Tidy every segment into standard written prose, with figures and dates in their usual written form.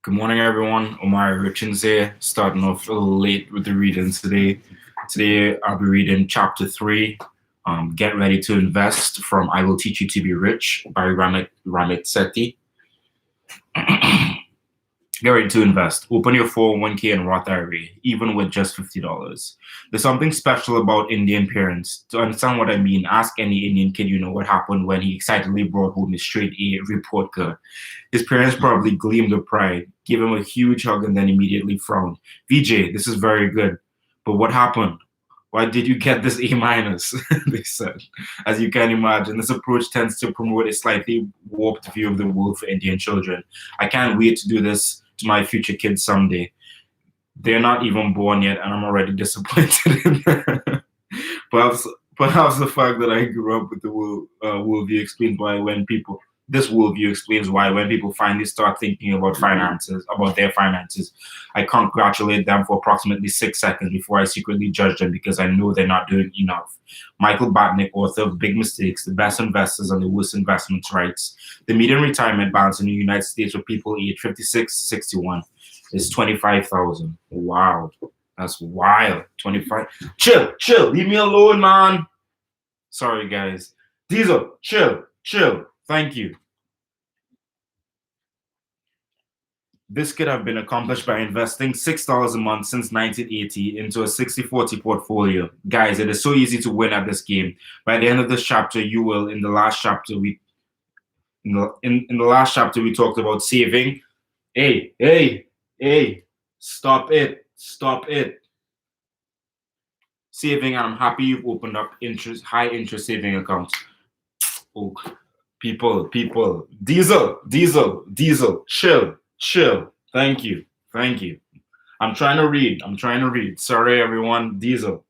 Good morning, everyone. Omar Richins here, starting off a little late with the reading today. Today, I'll be reading chapter 3, Get Ready to Invest from I Will Teach You to Be Rich by Ramit Sethi. Get ready to invest. Open your 401k and Roth IRA, even with just $50. There's something special about Indian parents. To understand what I mean, ask any Indian kid you know what happened when he excitedly brought home his straight A report card. His parents probably gleamed with pride, gave him a huge hug, and then immediately frowned. VJ, this is very good. But what happened? Why did you get this A minus? They said. As you can imagine, this approach tends to promote a slightly warped view of the world for Indian children. I can't wait to do this to my future kids someday. They're not even born yet, and I'm already disappointed in them. Perhaps the fact that I grew up with the worldview explains why when people this worldview explains why when people finally start thinking about their finances, I congratulate them for approximately 6 seconds before I secretly judge them because I know they're not doing enough. Michael Batnick, author of Big Mistakes, The Best Investors and the Worst Investments, writes, the median retirement balance in the United States for people aged 56 to 61 is 25,000. Wow, that's wild. 25. Chill, leave me alone, man. Sorry, guys. Diesel, chill. Thank you. This could have been accomplished by investing $6 a month since 1980 into a 60-40 portfolio. Guys, it is so easy to win at this game. By the end of this chapter, you will. In the last chapter, we talked about saving. Hey, stop it. Saving, and I'm happy you've opened up high interest saving accounts. Oh, people, diesel, chill. Thank you. I'm trying to read. Sorry, everyone. Diesel,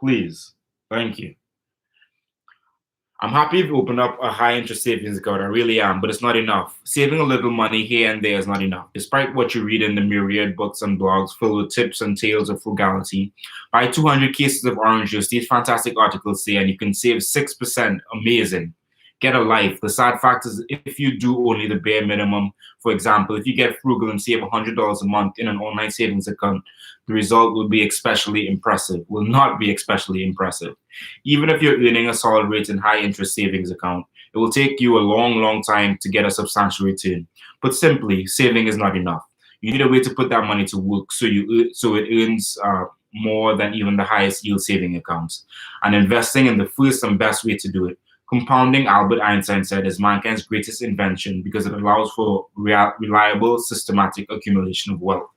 please. Thank you. I'm happy you've opened up a high interest savings account. I really am, but it's not enough. Saving a little money here and there is not enough. Despite what you read in the myriad books and blogs filled with tips and tales of frugality, buy 200 cases of orange juice. These fantastic articles say, and you can save 6%. Amazing. Get a life. The sad fact is, if you do only the bare minimum, for example, if you get frugal and save $100 a month in an online savings account, the result will not be especially impressive. Even if you're earning a solid rate in high interest savings account, it will take you a long time to get a substantial return. But simply, saving is not enough. You need a way to put that money to work so it earns more than even the highest yield saving accounts. And investing in the first and best way to do it. Compounding, Albert Einstein said, is mankind's greatest invention because it allows for reliable, systematic accumulation of wealth.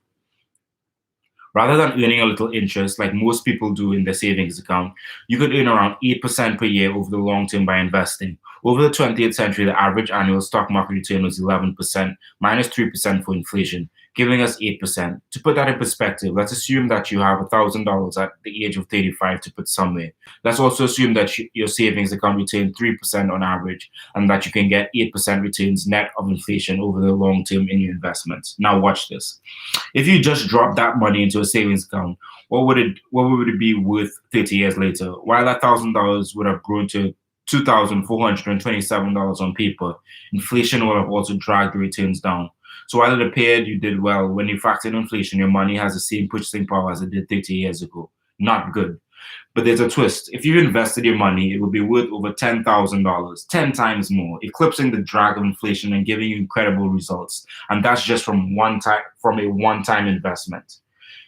Rather than earning a little interest like most people do in their savings account, you could earn around 8% per year over the long term by investing. Over the 20th century, the average annual stock market return was 11%, minus 3% for inflation, giving us 8%. To put that in perspective, let's assume that you have $1,000 at the age of 35 to put somewhere. Let's also assume that your savings account returns 3% on average and that you can get 8% returns net of inflation over the long term in your investments. Now watch this. If you just drop that money into a savings account, what would it be worth 30 years later? While that $1,000 would have grown to $2,427 on paper, inflation will have also dragged the returns down. So while it appeared you did well, when you factor in inflation, your money has the same purchasing power as it did 30 years ago. Not good. But there's a twist. If you invested your money, it will be worth over $10,000, 10 times more, eclipsing the drag of inflation and giving you incredible results. And that's just from a one-time investment.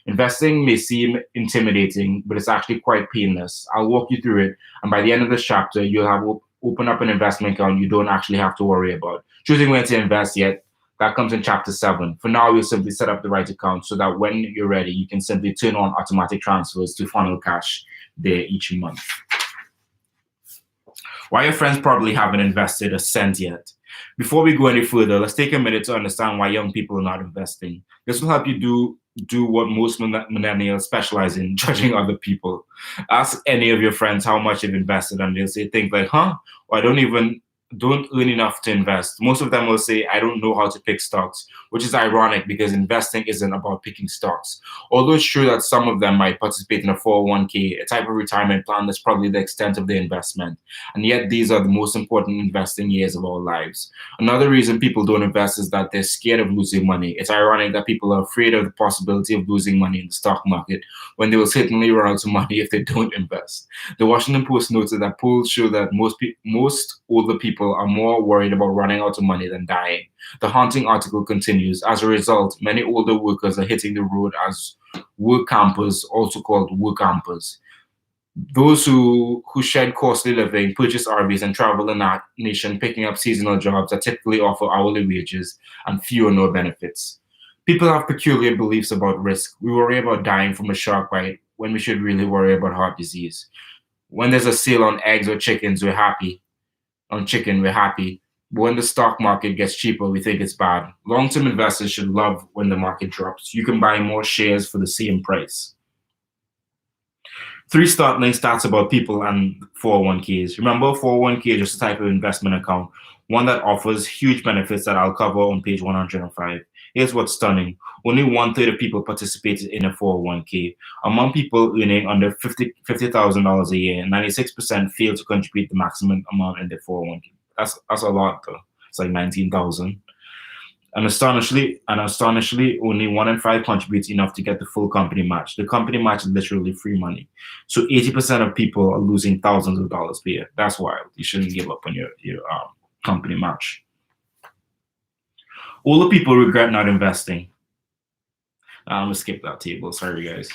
Investing may seem intimidating, but it's actually quite painless. I'll walk you through it, and by the end of this chapter, you'll have open up an investment account you don't actually have to worry about. Choosing where to invest yet, that comes in chapter 7. For now, you'll simply set up the right account so that when you're ready, you can simply turn on automatic transfers to funnel cash there each month. Why your friends probably haven't invested a cent yet. Before we go any further, let's take a minute to understand why young people are not investing. This will help you do what most millennials specialize in, judging other people. Ask any of your friends how much they've invested and they'll say things like, or I don't even don't earn enough to invest. Most of them will say, I don't know how to pick stocks, which is ironic because investing isn't about picking stocks. Although it's true that some of them might participate in a 401k, a type of retirement plan that's probably the extent of their investment. And yet, these are the most important investing years of our lives. Another reason people don't invest is that they're scared of losing money. It's ironic that people are afraid of the possibility of losing money in the stock market when they will certainly run out of money if they don't invest. The Washington Post noted that polls show that most older people are more worried about running out of money than dying. The haunting article continues. As a result, many older workers are hitting the road as work campers, also called work campers. Those who shed costly living, purchase RVs, and travel the nation picking up seasonal jobs that typically offer hourly wages and few or no benefits. People have peculiar beliefs about risk. We worry about dying from a shark bite when we should really worry about heart disease. When there's a sale on eggs or chickens, we're happy. On chicken, we're happy. But when the stock market gets cheaper, we think it's bad. Long term investors should love when the market drops. You can buy more shares for the same price. Three startling stats about people and 401ks. Remember, 401k is just a type of investment account, one that offers huge benefits that I'll cover on page 105. Here's what's stunning. Only one third of people participated in a 401k. Among people earning under $50,000 a year, 96% failed to contribute the maximum amount in their 401k. That's a lot though. It's like 19,000. And astonishingly, only 1 in 5 contributes enough to get the full company match. The company match is literally free money. So 80% of people are losing thousands of dollars per year. That's wild. You shouldn't give up on your company match. Older people regret not investing. I'm gonna skip that table. Sorry, guys.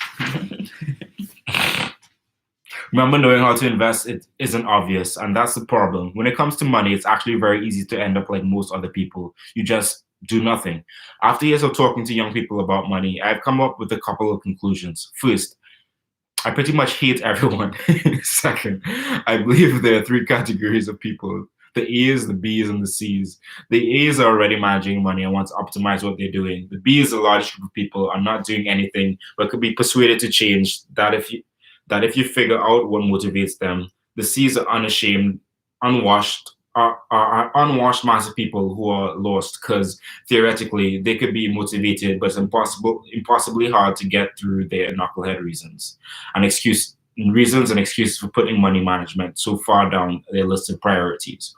Remember, knowing how to invest it isn't obvious, and that's the problem. When it comes to money, it's actually very easy to end up like most other people. You just do nothing. After years of talking to young people about money, I've come up with a couple of conclusions. First, I pretty much hate everyone. Second, I believe there are 3 categories of people: the A's, the B's, and the C's. The A's are already managing money and want to optimize what they're doing. The B's, a large group of people, are not doing anything but could be persuaded to change. That if you figure out what motivates them. The C's are unashamed, unwashed, are unwashed massive people who are lost because theoretically they could be motivated, but it's impossibly hard to get through their knucklehead reasons and excuses for putting money management so far down their list of priorities.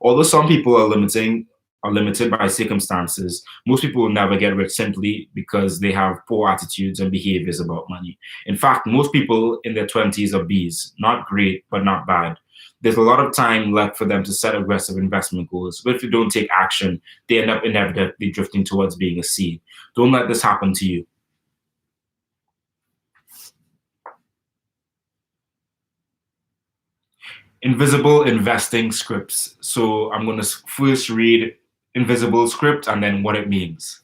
Although some people are limited by circumstances, most people will never get rich simply because they have poor attitudes and behaviors about money. In fact, most people in their 20s are Bs, not great, but not bad. There's a lot of time left for them to set aggressive investment goals, but if you don't take action, they end up inevitably drifting towards being a C. Don't let this happen to you. Invisible investing scripts. So I'm going to first read invisible script and then what it means.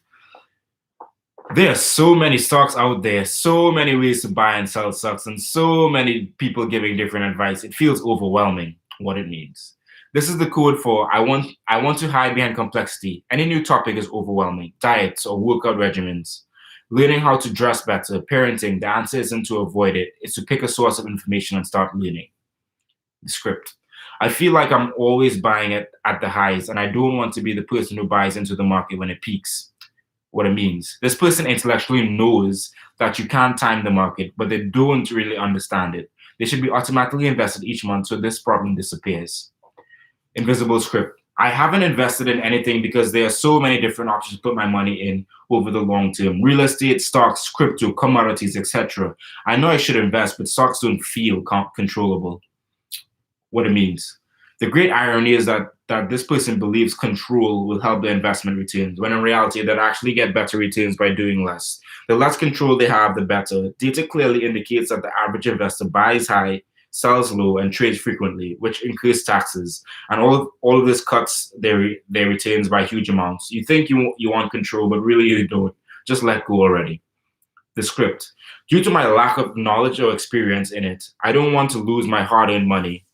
There are so many stocks out there, so many ways to buy and sell stocks, and so many people giving different advice. It feels overwhelming. What it means. This is the code for I want to hide behind complexity. Any new topic is overwhelming. Diets or workout regimens. Learning how to dress better, parenting, the answer isn't to avoid it. It's to pick a source of information and start learning. The script. I feel like I'm always buying it at the highs, and I don't want to be the person who buys into the market when it peaks. What it means. This person intellectually knows that you can't time the market, but they don't really understand it. They should be automatically invested each month so this problem disappears. Invisible script. I haven't invested in anything because there are so many different options to put my money in over the long term. Real estate, stocks, crypto, commodities, etc. I know I should invest, but stocks don't feel controllable. What it means. The great irony is that this person believes control will help their investment returns, when in reality, they'll actually get better returns by doing less. The less control they have, the better. Data clearly indicates that the average investor buys high, sells low, and trades frequently, which increases taxes. And all of this cuts their returns by huge amounts. You think you want control, but really you don't. Just let go already. The script. Due to my lack of knowledge or experience in it, I don't want to lose my hard-earned money.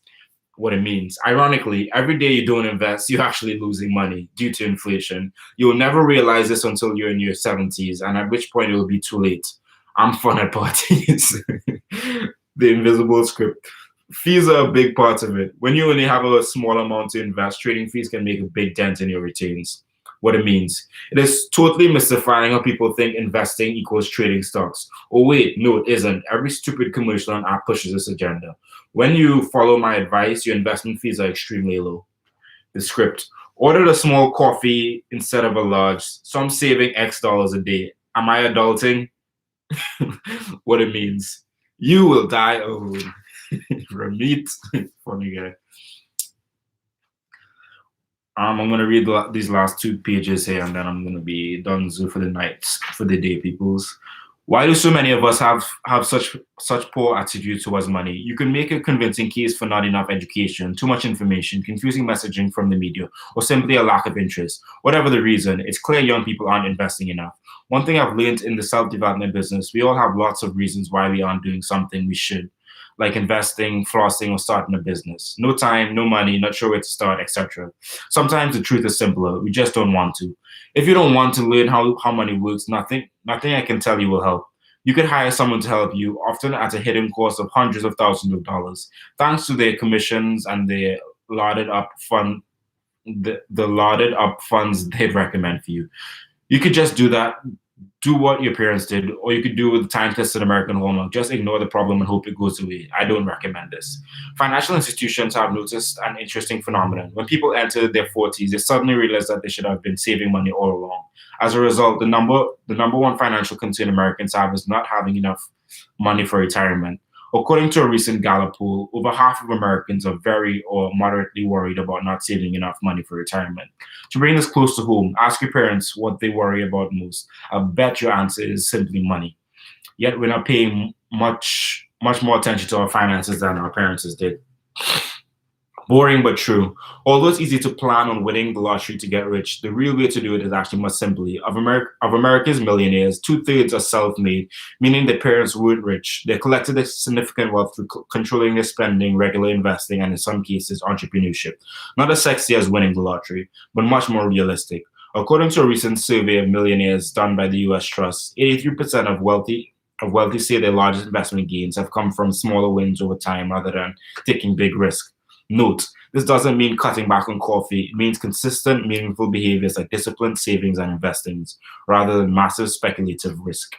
What it means. Ironically, every day you don't invest, you're actually losing money due to inflation. You'll never realize this until you're in your 70s, and at which point it will be too late. I'm fun at parties. The invisible script. Fees are a big part of it. When you only have a small amount to invest, trading fees can make a big dent in your returns. What it means. It is totally mystifying how people think investing equals trading stocks. Oh, wait, no, it isn't. Every stupid commercial and app pushes this agenda. When you follow my advice, your investment fees are extremely low. The script. Ordered a small coffee instead of a large, so I'm saving X dollars a day. Am I adulting? What it means. You will die alone. Ramit, funny guy. I'm gonna read these last two pages here, and then I'm gonna be done for the night, for the day, peoples. Why do so many of us have such poor attitude towards money? You can make a convincing case for not enough education, too much information, confusing messaging from the media, or simply a lack of interest. Whatever the reason, it's clear young people aren't investing enough. One thing I've learned in the self-development business, we all have lots of reasons why we aren't doing something we should, like investing, flossing, or starting a business. No time, no money, not sure where to start, etc. Sometimes the truth is simpler. We just don't want to. If you don't want to learn how money works, nothing I can tell you will help. You could hire someone to help you, often at a hidden cost of hundreds of thousands of dollars, thanks to their commissions and their lauded up fund the lauded up funds they'd recommend for you. You could just do what your parents did, or you could do with time-tested American homework. Just ignore the problem and hope it goes away. I don't recommend this. Financial institutions have noticed an interesting phenomenon. When people enter their 40s, they suddenly realize that they should have been saving money all along. As a result, the number one financial concern Americans have is not having enough money for retirement. According to a recent Gallup poll, over half of Americans are very or moderately worried about not saving enough money for retirement. To bring this close to home, ask your parents what they worry about most. I bet your answer is simply money. Yet we're not paying much more attention to our finances than our parents did. Boring but true. Although it's easy to plan on winning the lottery to get rich, the real way to do it is actually much simply. Of America's millionaires, two-thirds are self-made, meaning their parents weren't rich. They collected a significant wealth through controlling their spending, regular investing, and in some cases, entrepreneurship. Not as sexy as winning the lottery, but much more realistic. According to a recent survey of millionaires done by the U.S. Trust, 83% of wealthy say their largest investment gains have come from smaller wins over time rather than taking big risks. Note, this doesn't mean cutting back on coffee. It means consistent, meaningful behaviors like disciplined savings and investings, rather than massive speculative risk.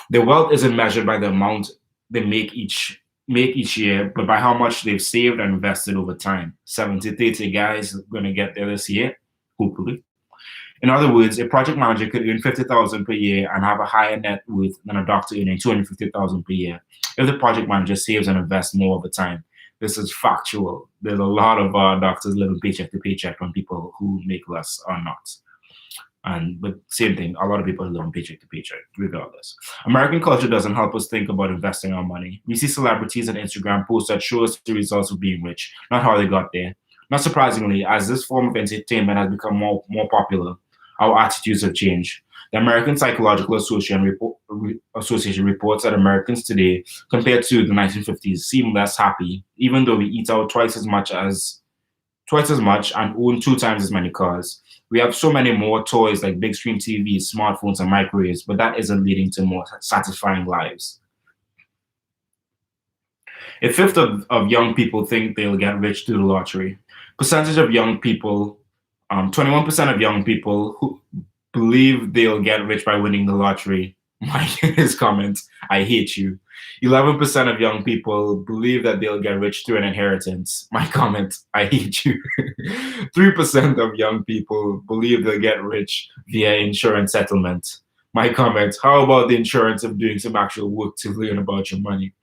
Their wealth isn't measured by the amount they make each year, but by how much they've saved and invested over time. 70-30 guys going to get there this year, hopefully. In other words, a project manager could earn 50,000 per year and have a higher net worth than a doctor earning 250,000 per year if the project manager saves and invests more over time. This is factual. There's a lot of doctors living paycheck to paycheck from people who make less or not. But same thing, a lot of people live on paycheck to paycheck, regardless. American culture doesn't help us think about investing our money. We see celebrities on Instagram posts that show us the results of being rich, not how they got there. Not surprisingly, as this form of entertainment has become more popular, our attitudes have changed. The American Psychological Association reports that Americans today, compared to the 1950s, seem less happy, even though we eat out twice as much and own 2 times as many cars. We have so many more toys like big screen TVs, smartphones, and microwaves, but that isn't leading to more satisfying lives. A fifth of young people think they'll get rich through the lottery. Percentage of young people, 21% of young people who believe they'll get rich by winning the lottery. Mike, his comments, I hate you. 11% of young people believe that they'll get rich through an inheritance. My comment, I hate you. 3% of young people believe they'll get rich via insurance settlement. My comment, how about the insurance of doing some actual work to learn about your money?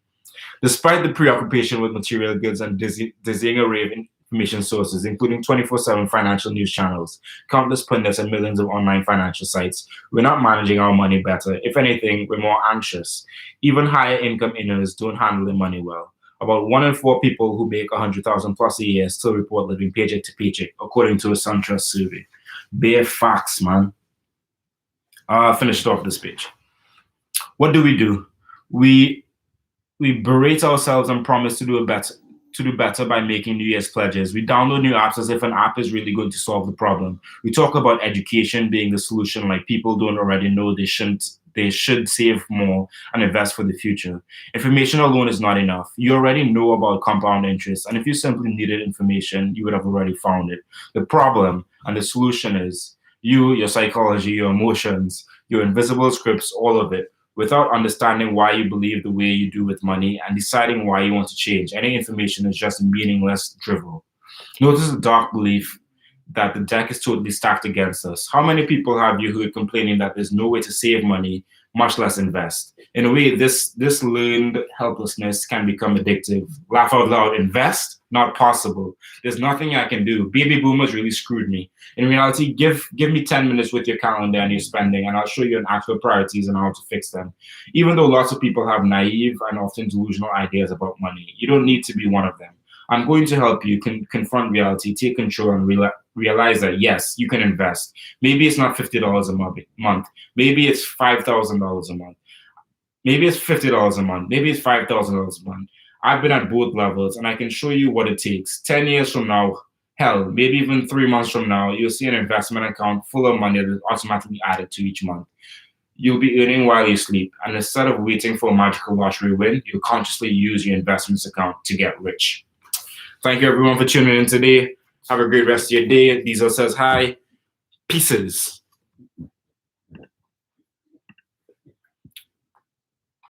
Despite the preoccupation with material goods and dizzying array of information sources, including 24/7 financial news channels, countless pundits, and millions of online financial sites, we're not managing our money better. If anything, we're more anxious. Even higher income earners don't handle their money well. About 1 in 4 people who make 100,000 plus a year still report living paycheck to paycheck, according to a SunTrust survey. Bare facts, man. Finished off this page. What do? We berate ourselves and promise to do better by making New Year's pledges. We download new apps as if an app is really going to solve the problem. We talk about education being the solution, like people don't already know they shouldn't they should save more and invest for the future. Information alone is not enough. You already know about compound interest, and if you simply needed information, you would have already found it. The problem and the solution is you, your psychology, your emotions, your invisible scripts, all of it. Without understanding why you believe the way you do with money and deciding why you want to change, any information is just meaningless drivel. Notice the dark belief that the deck is totally stacked against us. How many people have you heard complaining that there's no way to save money, much less invest? In a way, this learned helplessness can become addictive. Laugh out loud, invest? Not possible. There's nothing I can do. Baby boomers really screwed me. In reality, give me 10 minutes with your calendar and your spending, and I'll show you an actual priorities and how to fix them. Even though lots of people have naive and often delusional ideas about money, you don't need to be one of them. I'm going to help you confront reality, take control, and realize that yes, you can invest. Maybe it's not $50 a month. Maybe it's $5,000 a month. Maybe it's $50 a month. Maybe it's $5,000 a month. I've been at both levels, and I can show you what it takes. 10 years from now, hell, maybe even 3 months from now, you'll see an investment account full of money that's automatically added to each month. You'll be earning while you sleep, and instead of waiting for a magical lottery win, you'll consciously use your investments account to get rich. Thank you, everyone, for tuning in today. Have a great rest of your day. Diesel says hi. Pieces.